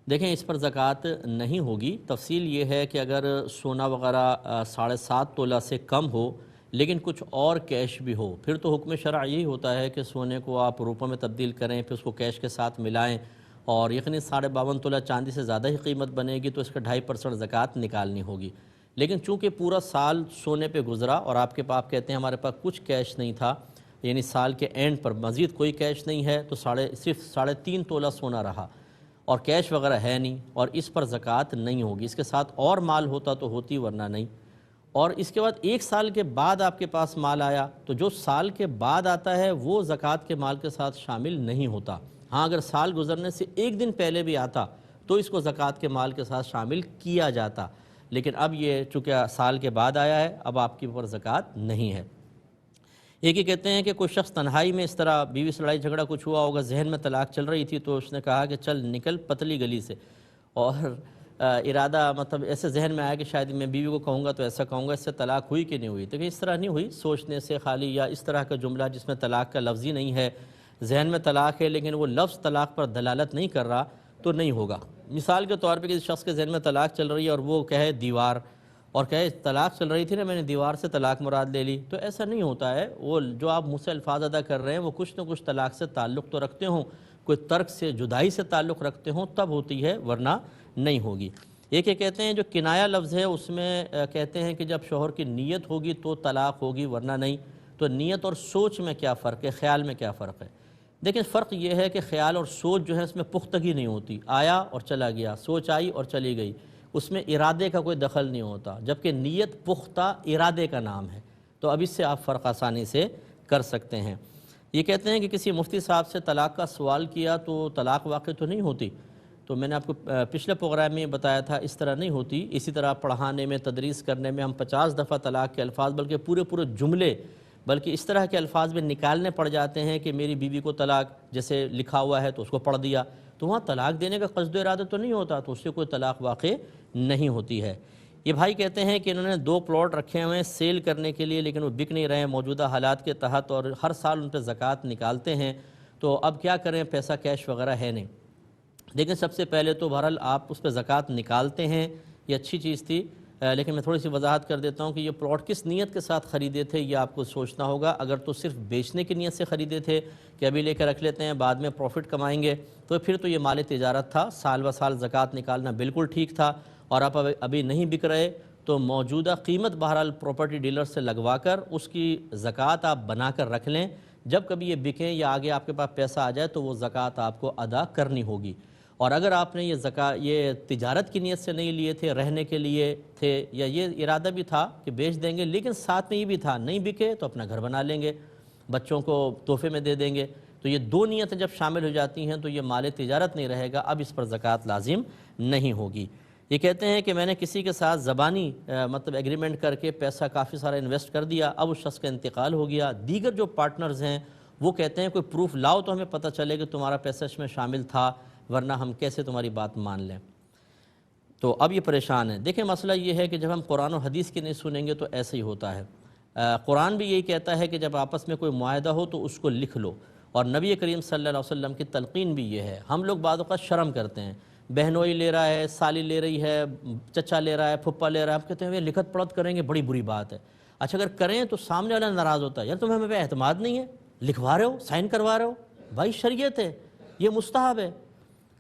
دیکھیں، اس پر زکوٰۃ نہیں ہوگی۔ تفصیل یہ ہے کہ اگر سونا وغیرہ 7.5 تولہ سے کم ہو لیکن کچھ اور کیش بھی ہو، پھر تو حکم شرع یہی ہوتا ہے کہ سونے کو آپ روپوں میں تبدیل کریں، پھر اس کو کیش کے ساتھ ملائیں، اور یقیناً 52.5 تولہ چاندی سے زیادہ ہی قیمت بنے گی تو اس کا 2.5% زکوٰۃ نکالنی ہوگی۔ لیکن چونکہ پورا سال سونے پہ گزرا اور آپ کے پاس کہتے ہیں ہمارے پاس کچھ کیش نہیں تھا، یعنی سال کے اینڈ پر مزید کوئی کیش نہیں ہے، تو صرف 3.5 تولہ سونا رہا اور کیش وغیرہ ہے نہیں، اور اس پر زکوٰۃ نہیں ہوگی۔ اس کے ساتھ اور مال ہوتا تو ہوتی، ورنہ نہیں۔ اور اس کے بعد 1 سال کے بعد آپ کے پاس مال آیا تو جو سال کے بعد آتا ہے وہ زکوٰۃ کے مال کے ساتھ شامل نہیں ہوتا۔ ہاں، اگر سال گزرنے سے 1 دن پہلے بھی آتا تو اس کو زکوٰۃ کے مال کے ساتھ شامل کیا جاتا، لیکن اب یہ چونکہ سال کے بعد آیا ہے، اب آپ کے اوپر زکوٰۃ نہیں ہے۔ ایک ہی کہتے ہیں کہ کوئی شخص تنہائی میں اس طرح بیوی سے لڑائی جھگڑا کچھ ہوا ہوگا، ذہن میں طلاق چل رہی تھی تو اس نے کہا کہ چل نکل پتلی گلی سے، اور ارادہ مطلب ایسے ذہن میں آیا کہ شاید میں بیوی کو کہوں گا تو ایسا کہوں گا، اس سے طلاق ہوئی کہ نہیں ہوئی؟ تو کہ اس طرح نہیں ہوئی، سوچنے سے خالی یا اس طرح کا جملہ جس میں طلاق کا لفظ ہی نہیں ہے، ذہن میں طلاق ہے لیکن وہ لفظ طلاق پر دلالت نہیں کر رہا تو نہیں ہوگا۔ مثال کے طور پہ کسی شخص کے ذہن میں طلاق چل رہی ہے اور وہ کہے دیوار، اور کہے طلاق چل رہی تھی نا، میں نے دیوار سے طلاق مراد لے لی، تو ایسا نہیں ہوتا ہے۔ وہ جو آپ منہ سے الفاظ ادا کر رہے ہیں وہ کچھ نہ کچھ طلاق سے تعلق تو رکھتے ہوں، کوئی ترک سے جدائی سے تعلق رکھتے ہوں تب ہوتی ہے، ورنہ نہیں ہوگی۔ ایک یہ کہتے ہیں جو کنایہ لفظ ہے اس میں کہتے ہیں کہ جب شوہر کی نیت ہوگی تو طلاق ہوگی ورنہ نہیں، تو نیت اور سوچ میں کیا فرق ہے، خیال میں کیا فرق ہے؟ دیکھیں، فرق یہ ہے کہ خیال اور سوچ جو ہے اس میں پختگی نہیں ہوتی، آیا اور چلا گیا، سوچ آئی اور چلی گئی، اس میں ارادے کا کوئی دخل نہیں ہوتا، جبکہ نیت پختہ ارادے کا نام ہے۔ تو اب اس سے آپ فرق آسانی سے کر سکتے ہیں۔ یہ کہتے ہیں کہ کسی مفتی صاحب سے طلاق کا سوال کیا تو طلاق واقع تو نہیں ہوتی؟ تو میں نے آپ کو پچھلے پروگرام میں بتایا تھا اس طرح نہیں ہوتی۔ اسی طرح پڑھانے میں، تدریس کرنے میں ہم 50 دفعہ طلاق کے الفاظ بلکہ پورے جملے بلکہ اس طرح کے الفاظ میں نکالنے پڑ جاتے ہیں کہ میری بیوی کو طلاق جیسے لکھا ہوا ہے تو اس کو پڑھ دیا، تو وہاں طلاق دینے کا قصد و ارادہ تو نہیں ہوتا، تو اس سے کوئی طلاق واقع نہیں ہوتی ہے۔ یہ بھائی کہتے ہیں کہ انہوں نے 2 پلاٹ رکھے ہوئے ہیں سیل کرنے کے لیے لیکن وہ بک نہیں رہے ہیں موجودہ حالات کے تحت، اور ہر سال ان پہ زکوٰۃ نکالتے ہیں، تو اب کیا کریں، پیسہ کیش وغیرہ ہے نہیں۔ لیکن سب سے پہلے تو بہرحال آپ اس پہ زکوٰۃ نکالتے ہیں، یہ اچھی چیز تھی، لیکن میں تھوڑی سی وضاحت کر دیتا ہوں کہ یہ پلاٹ کس نیت کے ساتھ خریدے تھے یہ آپ کو سوچنا ہوگا۔ اگر تو صرف بیچنے کی نیت سے خریدے تھے کہ ابھی لے کے رکھ لیتے ہیں بعد میں پروفٹ کمائیں گے، تو پھر تو یہ مال تجارت تھا، سال بہ سال زکوٰۃ نکالنا بالکل ٹھیک تھا، اور آپ ابھی نہیں بک رہے تو موجودہ قیمت بہرحال پراپرٹی ڈیلر سے لگوا کر اس کی زکوٰۃ آپ بنا کر رکھ لیں، جب کبھی یہ بکیں یا آگے آپ کے پاس پیسہ آ جائے تو وہ زکوٰۃ آپ کو ادا کرنی ہوگی۔ اور اگر آپ نے یہ تجارت کی نیت سے نہیں لیے تھے، رہنے کے لیے تھے، یا یہ ارادہ بھی تھا کہ بیچ دیں گے لیکن ساتھ میں یہ بھی تھا نہیں بکے تو اپنا گھر بنا لیں گے، بچوں کو تحفے میں دے دیں گے، تو یہ 2 نیتیں جب شامل ہو جاتی ہیں تو یہ مال تجارت نہیں رہے گا، اب اس پر زکوٰۃ لازم نہیں ہوگی۔ یہ کہتے ہیں کہ میں نے کسی کے ساتھ زبانی مطلب ایگریمنٹ کر کے پیسہ کافی سارا انویسٹ کر دیا، اب اس شخص کا انتقال ہو گیا، دیگر جو پارٹنرز ہیں وہ کہتے ہیں کوئی پروف لاؤ تو ہمیں پتہ چلے کہ تمہارا پیسہ اس میں شامل تھا، ورنہ ہم کیسے تمہاری بات مان لیں۔ تو اب یہ پریشان ہے۔ دیکھیں، مسئلہ یہ ہے کہ جب ہم قرآن و حدیث کی نہیں سنیں گے تو ایسے ہی ہوتا ہے۔ قرآن بھی یہی کہتا ہے کہ جب آپس میں کوئی معاہدہ ہو تو اس کو لکھ لو، اور نبی کریم صلی اللہ علیہ وسلم کی تلقین بھی یہ ہے۔ ہم لوگ بعض اوقات شرم کرتے ہیں، بہنوئی لے رہا ہے، سالی لے رہی ہے، چچا لے رہا ہے، پھپھا لے رہا ہے، ہم کہتے ہیں یہ لکھت پڑھت کریں گے بڑی بری بات ہے۔ اچھا اگر کریں تو سامنے والا ناراض ہوتا ہے، یار تمہیں ہمیں پہ اعتماد نہیں ہے، لکھوا رہے ہو، سائن کروا رہے ہو، بھائی شریعت ہے، یہ مستحب ہے۔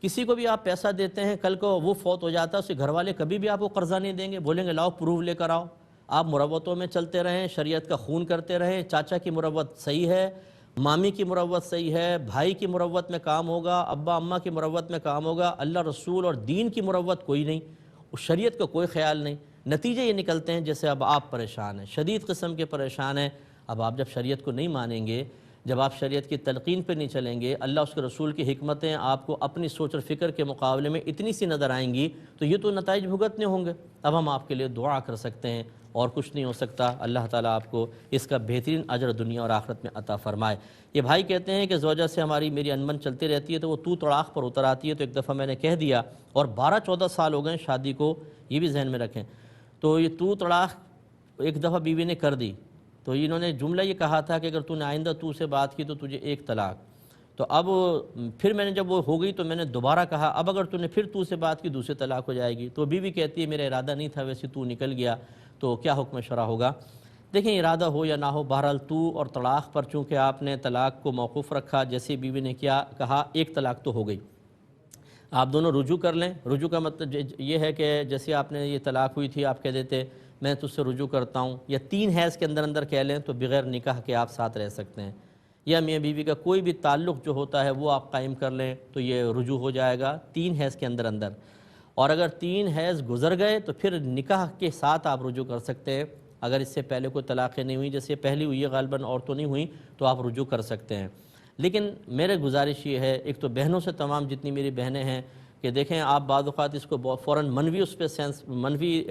کسی کو بھی آپ پیسہ دیتے ہیں، کل کو وہ فوت ہو جاتا ہے، اس کے گھر والے کبھی بھی آپ کو قرضہ نہیں دیں گے، بولیں گے لاؤ پروف لے کر آؤ۔ آپ مروتوں میں چلتے رہیں، شریعت کا خون کرتے رہیں، چاچا کی مروت صحیح ہے، مامی کی مروت صحیح ہے، بھائی کی مروت میں کام ہوگا، ابا اماں کی مروت میں کام ہوگا، اللہ رسول اور دین کی مروت کوئی نہیں، اس شریعت کا کوئی خیال نہیں۔ نتیجے یہ نکلتے ہیں جیسے اب آپ پریشان ہیں، شدید قسم کے پریشان ہیں۔ اب آپ جب شریعت کو نہیں مانیں گے جب آپ شریعت کی تلقین پہ نہیں چلیں گے، اللہ اس کے رسول کی حکمتیں آپ کو اپنی سوچ اور فکر کے مقابلے میں اتنی سی نظر آئیں گی تو یہ تو نتائج بھگتنے ہوں گے۔ اب ہم آپ کے لیے دعا کر سکتے ہیں اور کچھ نہیں ہو سکتا۔ اللہ تعالیٰ آپ کو اس کا بہترین اجر دنیا اور آخرت میں عطا فرمائے۔ یہ بھائی کہتے ہیں کہ زوجہ سے ہماری میری انبن چلتی رہتی ہے تو وہ تو طلاق پر اتر آتی ہے، تو ایک دفعہ میں نے کہہ دیا اور 12-14 سال ہو گئے شادی کو، یہ بھی ذہن میں رکھیں۔ تو یہ تو طلاق ایک دفعہ بیوی نے کر دی تو انہوں نے جملہ یہ کہا تھا کہ اگر تو نے آئندہ تو سے بات کی تو تجھے ایک طلاق۔ تو اب پھر میں نے جب وہ ہو گئی تو میں نے دوبارہ کہا اب اگر تو نے پھر تو سے بات کی دوسری طلاق ہو جائے گی۔ تو بیوی کہتی ہے میرا ارادہ نہیں تھا، ویسے تو نکل گیا، تو کیا حکم شرع ہوگا؟ دیکھیں ارادہ ہو یا نہ ہو، بہرحال تو اور طلاق پر چونکہ آپ نے طلاق کو موقوف رکھا، جیسے بیوی نے کیا کہا ایک طلاق تو ہو گئی، آپ دونوں رجوع کر لیں۔ رجوع کا مطلب یہ ہے کہ جیسے آپ نے یہ طلاق ہوئی تھی آپ کہہ دیتے میں تجھ سے رجوع کرتا ہوں، یا 3 حیض کے اندر کہہ لیں تو بغیر نکاح کے آپ ساتھ رہ سکتے ہیں، یا میاں بیوی کا کوئی بھی تعلق جو ہوتا ہے وہ آپ قائم کر لیں تو یہ رجوع ہو جائے گا 3 حیض کے اندر۔ اور اگر 3 حیض گزر گئے تو پھر نکاح کے ساتھ آپ رجوع کر سکتے ہیں۔ اگر اس سے پہلے کوئی طلاقیں نہیں ہوئی، جیسے پہلی ہوئی ہے غالباً اور تو نہیں ہوئی، تو آپ رجوع کر سکتے ہیں۔ لیکن میرے گزارش یہ ہے، ایک تو بہنوں سے تمام جتنی میری بہنیں ہیں کہ دیکھیں آپ بعض اوقات اس کو فوراً منفی اس پہ منفی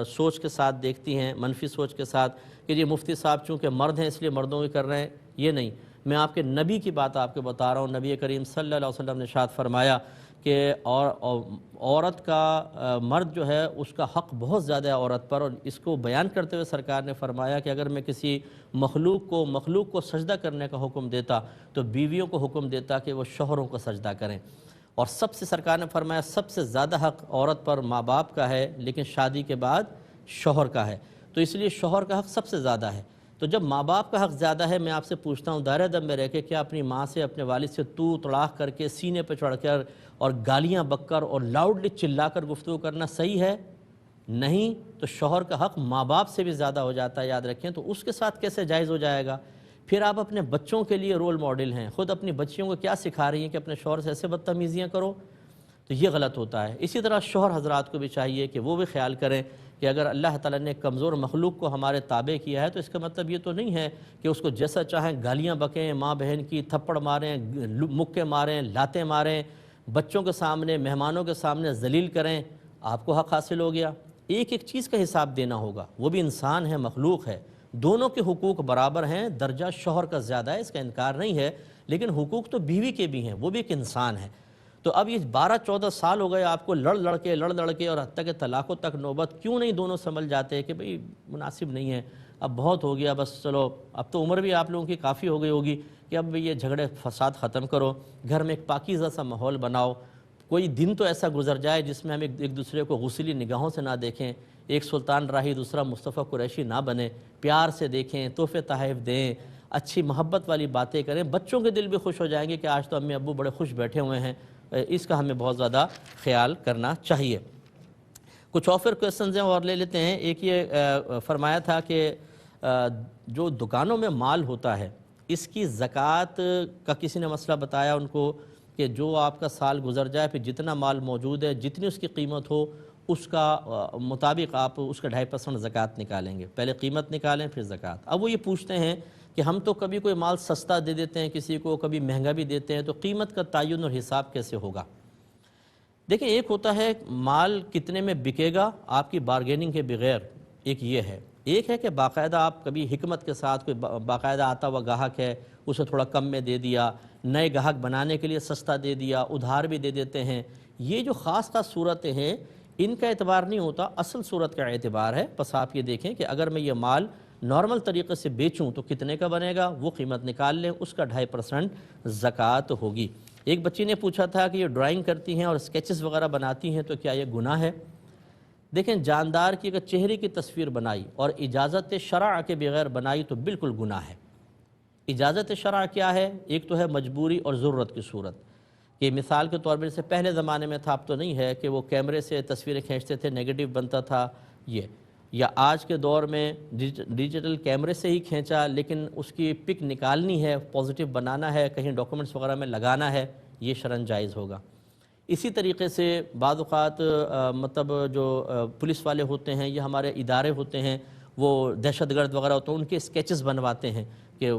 سوچ کے ساتھ دیکھتی ہیں، منفی سوچ کے ساتھ کہ یہ مفتی صاحب چونکہ مرد ہیں اس لیے مردوں کی کر رہے ہیں، یہ نہیں۔ میں آپ کے نبی کی بات آپ کو بتا رہا ہوں۔ نبی کریم صلی اللہ علیہ وسلم نے ارشاد فرمایا کہ عورت کا مرد جو ہے اس کا حق بہت زیادہ ہے عورت پر، اور اس کو بیان کرتے ہوئے سرکار نے فرمایا کہ اگر میں کسی مخلوق کو سجدہ کرنے کا حکم دیتا تو بیویوں کو حکم دیتا کہ وہ شوہروں کو سجدہ کریں، اور سب سے سرکار نے فرمایا سب سے زیادہ حق عورت پر ماں باپ کا ہے، لیکن شادی کے بعد شوہر کا ہے، تو اس لیے شوہر کا حق سب سے زیادہ ہے۔ تو جب ماں باپ کا حق زیادہ ہے، میں آپ سے پوچھتا ہوں دائرہ دم میں رہ کے کیا اپنی ماں سے اپنے والد سے تو طلاق کر کے سینے پہ چڑھ کر اور گالیاں بک کر اور لاؤڈلی چلا کر گفتگو کرنا صحیح ہے؟ نہیں، تو شوہر کا حق ماں باپ سے بھی زیادہ ہو جاتا ہے، یاد رکھیں۔ تو اس کے ساتھ کیسے جائز ہو جائے گا؟ پھر آپ اپنے بچوں کے لیے رول ماڈل ہیں، خود اپنی بچیوں کو کیا سکھا رہی ہیں کہ اپنے شوہر سے ایسے بدتمیزیاں کرو، تو یہ غلط ہوتا ہے۔ اسی طرح شوہر حضرات کو بھی چاہیے کہ وہ بھی خیال کریں کہ اگر اللہ تعالیٰ نے کمزور مخلوق کو ہمارے تابع کیا ہے تو اس کا مطلب یہ تو نہیں ہے کہ اس کو جیسا چاہیں گالیاں بکیں، ماں بہن کی تھپڑ ماریں، مکے ماریں، لاتیں ماریں، بچوں کے سامنے مہمانوں کے سامنے ذلیل کریں، آپ کو حق حاصل ہو گیا۔ ایک ایک چیز کا حساب دینا ہوگا، وہ بھی انسان ہے، مخلوق ہے، دونوں کے حقوق برابر ہیں، درجہ شوہر کا زیادہ ہے، اس کا انکار نہیں ہے، لیکن حقوق تو بیوی کے بھی ہیں، وہ بھی ایک انسان ہے۔ تو اب یہ 12-14 سال ہو گئے آپ کو لڑ لڑ کے اور حتیٰ کہ طلاقوں تک نوبت، کیوں نہیں دونوں سنبھل جاتے کہ بھئی مناسب نہیں ہے، اب بہت ہو گیا، بس چلو اب تو عمر بھی آپ لوگوں کی کافی ہو گئی ہوگی کہ اب یہ جھگڑے فساد ختم کرو، گھر میں ایک پاکیزہ سا ماحول بناؤ، کوئی دن تو ایسا گزر جائے جس میں ہم ایک دوسرے کو غسیلی نگاہوں سے نہ دیکھیں، ایک سلطان راہی دوسرا مصطفیٰ قریشی نہ بنے، پیار سے دیکھیں، تحفے تحائف دیں، اچھی محبت والی باتیں کریں، بچوں کے دل بھی خوش ہو جائیں گے کہ آج تو امی ابو بڑے خوش بیٹھے ہوئے ہیں۔ اس کا ہمیں بہت زیادہ خیال کرنا چاہیے۔ کچھ آفر کویسچنز ہیں اور لے لیتے ہیں۔ ایک یہ فرمایا تھا کہ جو دکانوں میں مال ہوتا ہے اس کی زکوٰۃ کا کسی نے مسئلہ بتایا ان کو کہ جو آپ کا سال گزر جائے پھر جتنا مال موجود ہے جتنی اس کی قیمت ہو اس کا مطابق آپ اس کا 2.5% زکوٰۃ نکالیں گے، پہلے قیمت نکالیں پھر زکوٰۃ۔ اب وہ یہ پوچھتے ہیں کہ ہم تو کبھی کوئی مال سستا دے دیتے ہیں کسی کو، کبھی مہنگا بھی دیتے ہیں، تو قیمت کا تعین اور حساب کیسے ہوگا؟ دیکھیں ایک ہوتا ہے مال کتنے میں بکے گا آپ کی بارگیننگ کے بغیر، ایک یہ ہے، ایک ہے کہ باقاعدہ آپ کبھی حکمت کے ساتھ کوئی باقاعدہ آتا ہوا گاہک ہے اسے تھوڑا کم میں دے دیا، نئے گاہک بنانے کے لیے سستا دے دیا، ادھار بھی دے دیتے ہیں۔ یہ جو خاص صورتیں ہیں ان کا اعتبار نہیں ہوتا، اصل صورت کا اعتبار ہے۔ بس آپ یہ دیکھیں کہ اگر میں یہ مال نارمل طریقے سے بیچوں تو کتنے کا بنے گا، وہ قیمت نکال لیں، اس کا 2.5% زکوٰۃ ہوگی۔ ایک بچی نے پوچھا تھا کہ یہ ڈرائنگ کرتی ہیں اور اسکیچز وغیرہ بناتی ہیں تو کیا یہ گناہ ہے؟ دیکھیں جاندار کی اگر چہرے کی تصویر بنائی اور اجازت شرع کے بغیر بنائی تو بالکل گناہ ہے۔ اجازت شرع کیا ہے؟ ایک تو ہے مجبوری اور ضرورت کی صورت، کہ مثال کے طور پر سے پہلے زمانے میں تھا، اب تو نہیں ہے، کہ وہ کیمرے سے تصویریں کھینچتے تھے، نیگیٹو بنتا تھا یہ، یا آج کے دور میں ڈیجیٹل کیمرے سے ہی کھینچا لیکن اس کی پک نکالنی ہے، پازیٹیو بنانا ہے، کہیں ڈاکومنٹس وغیرہ میں لگانا ہے، یہ شرعاً جائز ہوگا۔ اسی طریقے سے بعض اوقات مطلب جو پولیس والے ہوتے ہیں یا ہمارے ادارے ہوتے ہیں وہ دہشت گرد وغیرہ ہوتے ہیں، ان کے اسکیچز بنواتے ہیں کہ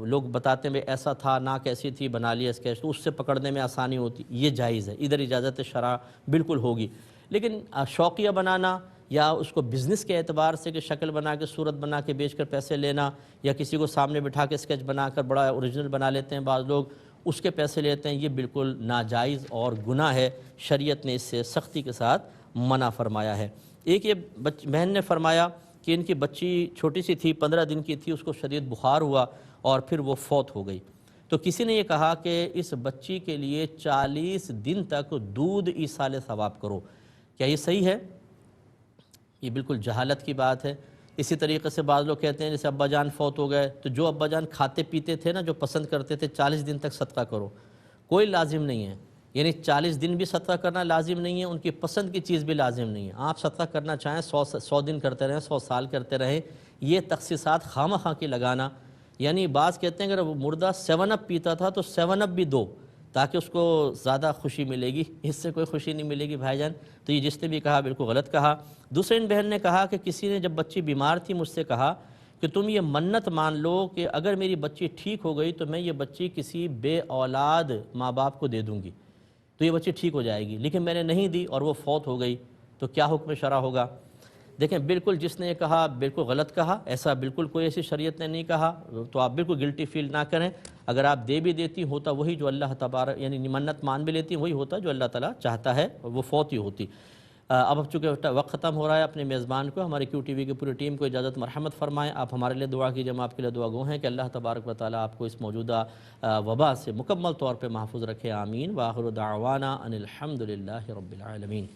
لوگ بتاتے ہیں بھائی ایسا تھا، ناک ایسی تھی، بنا لیا اسکیچ، تو اس سے پکڑنے میں آسانی ہوتی، یہ جائز ہے، ادھر اجازت شرع بالکل ہوگی۔ لیکن شوقیہ بنانا یا اس کو بزنس کے اعتبار سے کہ شکل بنا کے صورت بنا کے بیچ کر پیسے لینا، یا کسی کو سامنے بٹھا کے اسکیچ بنا کر بڑا اوریجنل بنا لیتے ہیں بعض لوگ، اس کے پیسے لیتے ہیں، یہ بالکل ناجائز اور گناہ ہے، شریعت نے اس سے سختی کے ساتھ منع فرمایا ہے۔ ایک یہ بہن نے فرمایا کہ ان کی بچی چھوٹی سی تھی، 15 دن کی تھی، اس کو شدید بخار ہوا اور پھر وہ فوت ہو گئی۔ تو کسی نے یہ کہا کہ اس بچی کے لیے 40 دن تک دودھ ایصال ثواب کرو، کیا یہ صحیح ہے؟ یہ بالکل جہالت کی بات ہے۔ اسی طریقے سے بعض لوگ کہتے ہیں جیسے ابا جان فوت ہو گئے تو جو ابا جان کھاتے پیتے تھے نا، جو پسند کرتے تھے، 40 دن تک صدقہ کرو، کوئی لازم نہیں ہے، یعنی 40 دن بھی صدقہ کرنا لازم نہیں ہے، ان کی پسند کی چیز بھی لازم نہیں ہے۔ آپ صدقہ کرنا چاہیں 100 دن کرتے رہیں، 100 سال کرتے رہیں، یہ تخصیصات خواہ مخواہ کی لگانا، یعنی بعض کہتے ہیں اگر وہ مردہ 7 اپ پیتا تھا تو 7 اپ بھی دو تاکہ اس کو زیادہ خوشی ملے گی، اس سے کوئی خوشی نہیں ملے گی بھائی جان۔ تو یہ جس نے بھی کہا بالکل غلط کہا۔ دوسرے ان بہن نے کہا کہ کسی نے جب بچی بیمار تھی مجھ سے کہا کہ تم یہ منت مان لو کہ اگر میری بچی ٹھیک ہو گئی تو میں یہ بچی کسی بے اولاد ماں باپ کو دے دوں گی تو یہ بچی ٹھیک ہو جائے گی، لیکن میں نے نہیں دی اور وہ فوت ہو گئی، تو کیا حکم شرع ہوگا؟ دیکھیں بالکل جس نے یہ کہا بالکل غلط کہا، ایسا بالکل کوئی ایسی شریعت نے نہیں کہا، تو آپ بالکل گلٹی فیل نہ کریں۔ اگر آپ دے بھی دیتی ہوتا وہی جو اللہ تبارک، یعنی منت مان بھی لیتی وہی ہوتا جو اللہ تعالیٰ چاہتا ہے، وہ فوت ہی ہوتی۔ اب چونکہ وقت ختم ہو رہا ہے، اپنے میزبان کو، ہماری کیو ٹی وی کی پوری ٹیم کو اجازت مرحمت فرمائیں۔ آپ ہمارے لیے دعا کیجیے، ہم آپ کے لیے دعا گو ہیں کہ اللہ تبارک و تعالیٰ آپ کو اس موجودہ وبا سے مکمل طور پہ محفوظ رکھے، آمین۔ وآخر دعوانا ان الحمد للہ رب العالمین۔